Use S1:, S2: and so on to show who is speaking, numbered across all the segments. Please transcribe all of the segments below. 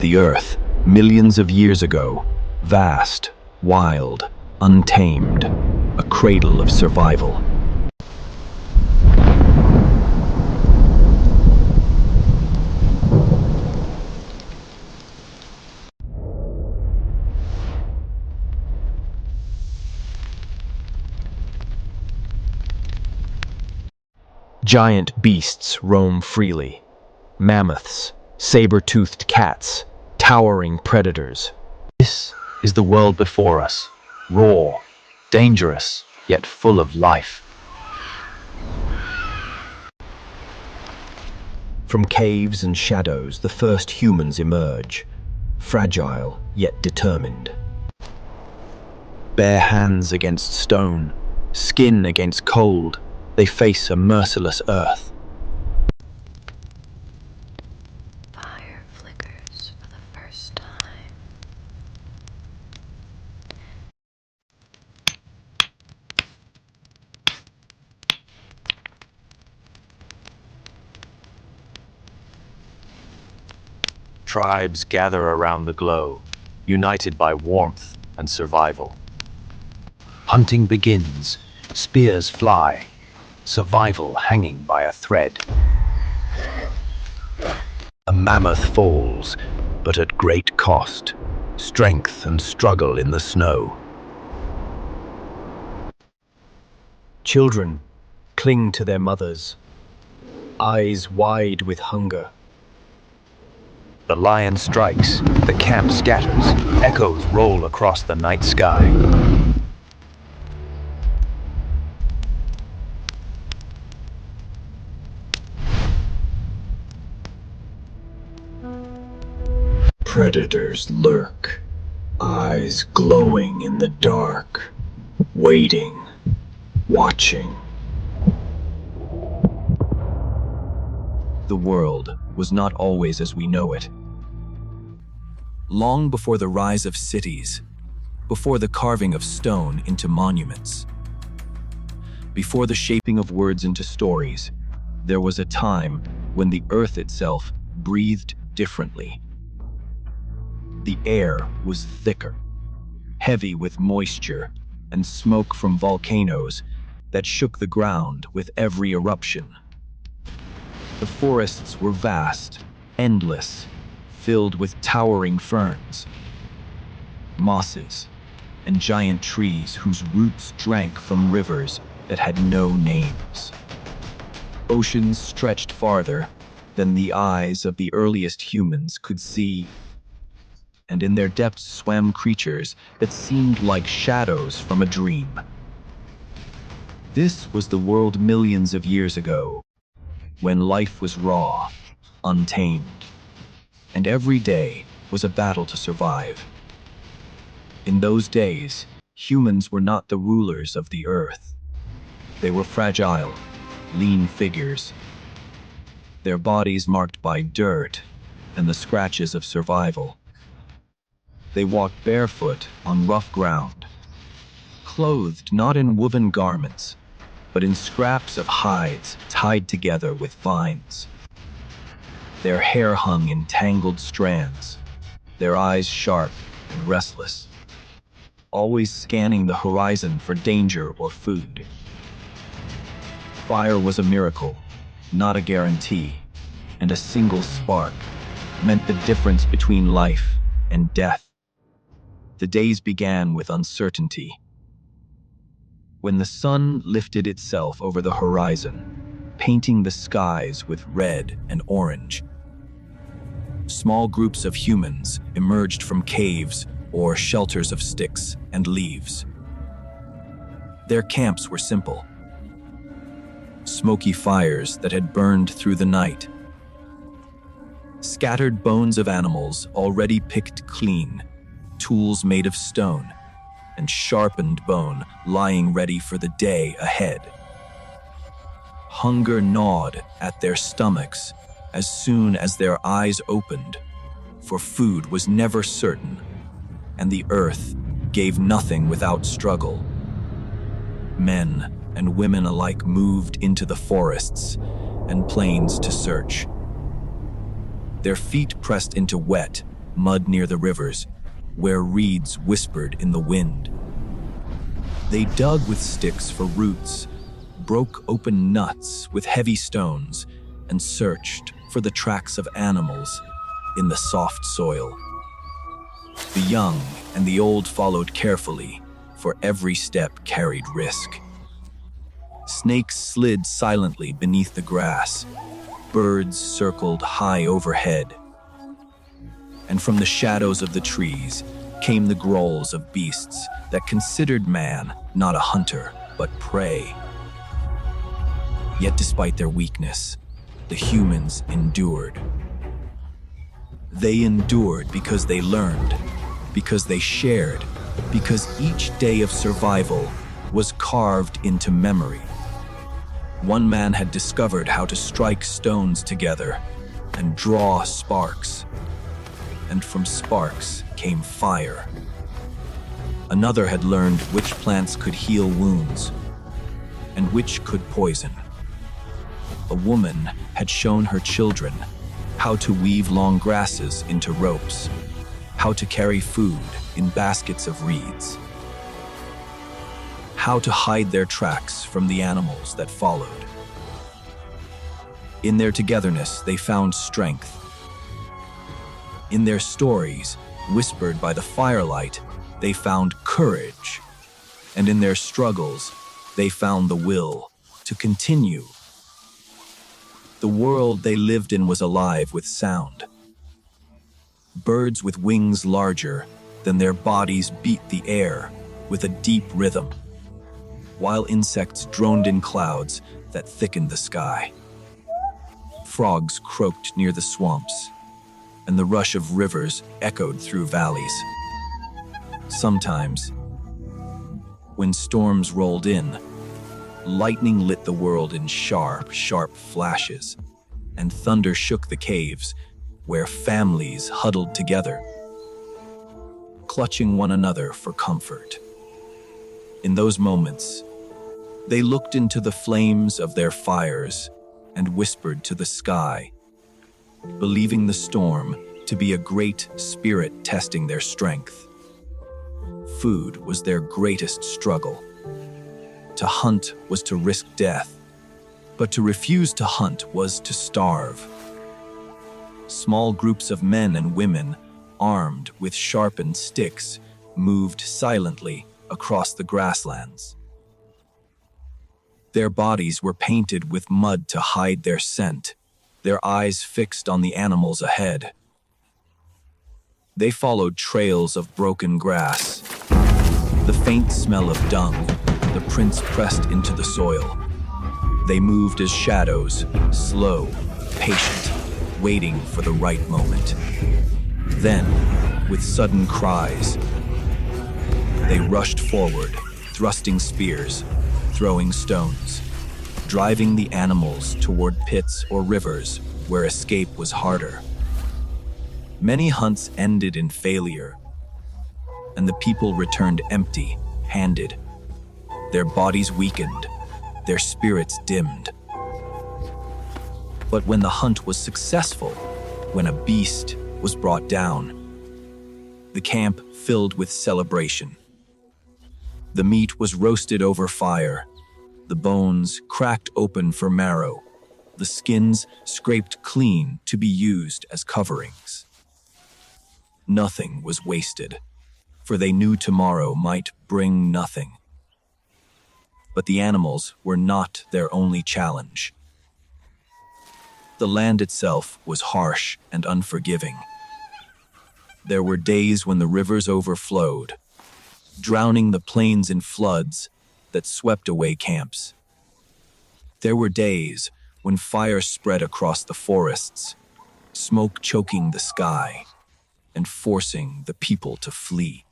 S1: The Earth, millions of years ago, vast, wild, untamed, a cradle of survival. Giant beasts roam freely. Mammoths, saber-toothed cats, towering predators. This is the world before us, raw, dangerous, yet full of life. From caves and shadows, the first humans emerge, fragile yet determined. Bare hands against stone, skin against cold, they face a merciless earth.
S2: Fire flickers for the first time.
S1: Tribes gather around the glow, united by warmth and survival. Hunting begins, spears fly, survival hanging by a thread. A mammoth falls, but at great cost, strength and struggle in the snow. Children cling to their mothers, eyes wide with hunger. The lion strikes, the camp scatters, echoes roll across the night sky. Predators lurk, eyes glowing in the dark, waiting, watching. The world was not always as we know it. Long before the rise of cities, before the carving of stone into monuments, before the shaping of words into stories, there was a time when the earth itself breathed differently. The air was thicker, heavy with moisture and smoke from volcanoes that shook the ground with every eruption. The forests were vast, endless, filled with towering ferns, mosses, and giant trees whose roots drank from rivers that had no names. Oceans stretched farther than the eyes of the earliest humans could see, and in their depths swam creatures that seemed like shadows from a dream. This was the world millions of years ago, when life was raw, untamed, and every day was a battle to survive. In those days, humans were not the rulers of the earth. They were fragile, lean figures, their bodies marked by dirt and the scratches of survival. They walked barefoot on rough ground, clothed not in woven garments, but in scraps of hides tied together with vines. Their hair hung in tangled strands, their eyes sharp and restless, always scanning the horizon for danger or food. Fire was a miracle, not a guarantee, and a single spark meant the difference between life and death. The days began with uncertainty. When the sun lifted itself over the horizon, painting the skies with red and orange, small groups of humans emerged from caves or shelters of sticks and leaves. Their camps were simple: smoky fires that had burned through the night, scattered bones of animals already picked clean, tools made of stone, and sharpened bone lying ready for the day ahead. Hunger gnawed at their stomachs as soon as their eyes opened, for food was never certain, and the earth gave nothing without struggle. Men and women alike moved into the forests and plains to search. Their feet pressed into wet, mud near the rivers, where reeds whispered in the wind. They dug with sticks for roots, broke open nuts with heavy stones, and searched for the tracks of animals in the soft soil. The young and the old followed carefully, for every step carried risk. Snakes slid silently beneath the grass. Birds circled high overhead. And from the shadows of the trees came the growls of beasts that considered man not a hunter, but prey. Yet despite their weakness, the humans endured. They endured because they learned, because they shared, because each day of survival was carved into memory. One man had discovered how to strike stones together and draw sparks, and from sparks came fire. Another had learned which plants could heal wounds and which could poison. A woman had shown her children how to weave long grasses into ropes, how to carry food in baskets of reeds, how to hide their tracks from the animals that followed. In their togetherness, they found strength. In their stories, whispered by the firelight, they found courage. And in their struggles, they found the will to continue. The world they lived in was alive with sound. Birds with wings larger than their bodies beat the air with a deep rhythm, while insects droned in clouds that thickened the sky. Frogs croaked near the swamps, and the rush of rivers echoed through valleys. Sometimes, when storms rolled in, lightning lit the world in sharp, sharp flashes, and thunder shook the caves where families huddled together, clutching one another for comfort. In those moments, they looked into the flames of their fires and whispered to the sky, believing the storm to be a great spirit testing their strength. Food was their greatest struggle. To hunt was to risk death, but to refuse to hunt was to starve. Small groups of men and women, armed with sharpened sticks, moved silently across the grasslands. Their bodies were painted with mud to hide their scent, their eyes fixed on the animals ahead. They followed trails of broken grass, the faint smell of dung, the prints pressed into the soil. They moved as shadows, slow, patient, waiting for the right moment. Then, with sudden cries, they rushed forward, thrusting spears, throwing stones, driving the animals toward pits or rivers where escape was harder. Many hunts ended in failure, and the people returned empty-handed. Their bodies weakened, their spirits dimmed. But when the hunt was successful, when a beast was brought down, the camp filled with celebration. The meat was roasted over fire, the bones cracked open for marrow, the skins scraped clean to be used as coverings. Nothing was wasted, for they knew tomorrow might bring nothing. But the animals were not their only challenge. The land itself was harsh and unforgiving. There were days when the rivers overflowed, drowning the plains in floods that swept away camps. There were days when fire spread across the forests, smoke choking the sky and forcing the people to flee.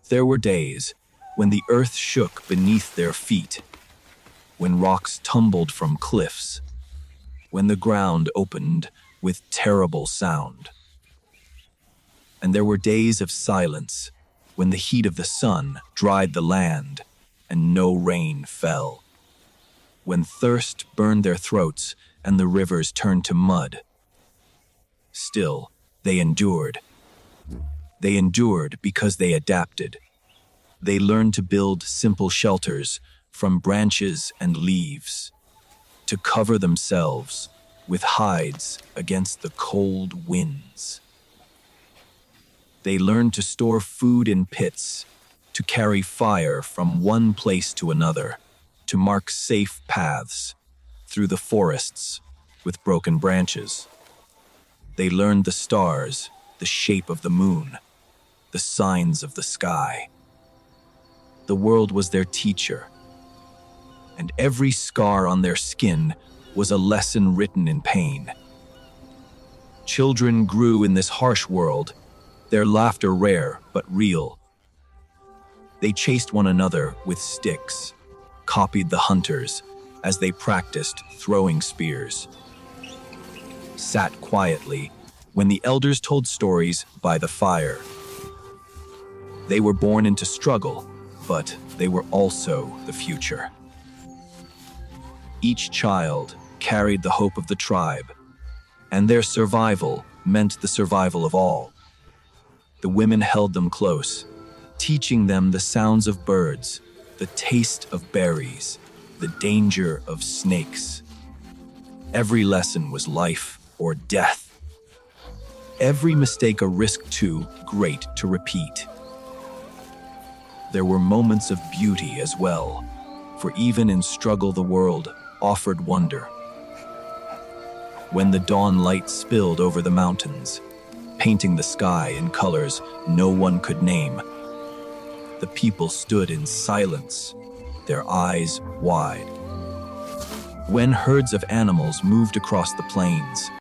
S1: There were days when the earth shook beneath their feet, when rocks tumbled from cliffs, when the ground opened with terrible sound. And there were days of silence, when the heat of the sun dried the land and no rain fell, when thirst burned their throats and the rivers turned to mud. Still, They endured. They endured because they adapted. They learned to build simple shelters from branches and leaves, to cover themselves with hides against the cold winds. They learned to store food in pits, to carry fire from one place to another, to mark safe paths through the forests with broken branches. They learned the stars, the shape of the moon, the signs of the sky. The world was their teacher, and every scar on their skin was a lesson written in pain. Children grew in this harsh world, their laughter rare but real. They chased one another with sticks, copied the hunters as they practiced throwing spears, sat quietly when the elders told stories by the fire. They were born into struggle, but they were also the future. Each child carried the hope of the tribe, and their survival meant the survival of all. The women held them close, teaching them the sounds of birds, the taste of berries, the danger of snakes. Every lesson was life or death. Every mistake a risk too great to repeat. There were moments of beauty as well, for even in struggle the world offered wonder. When the dawn light spilled over the mountains, painting the sky in colors no one could name, the people stood in silence, their eyes wide. When herds of animals moved across the plains,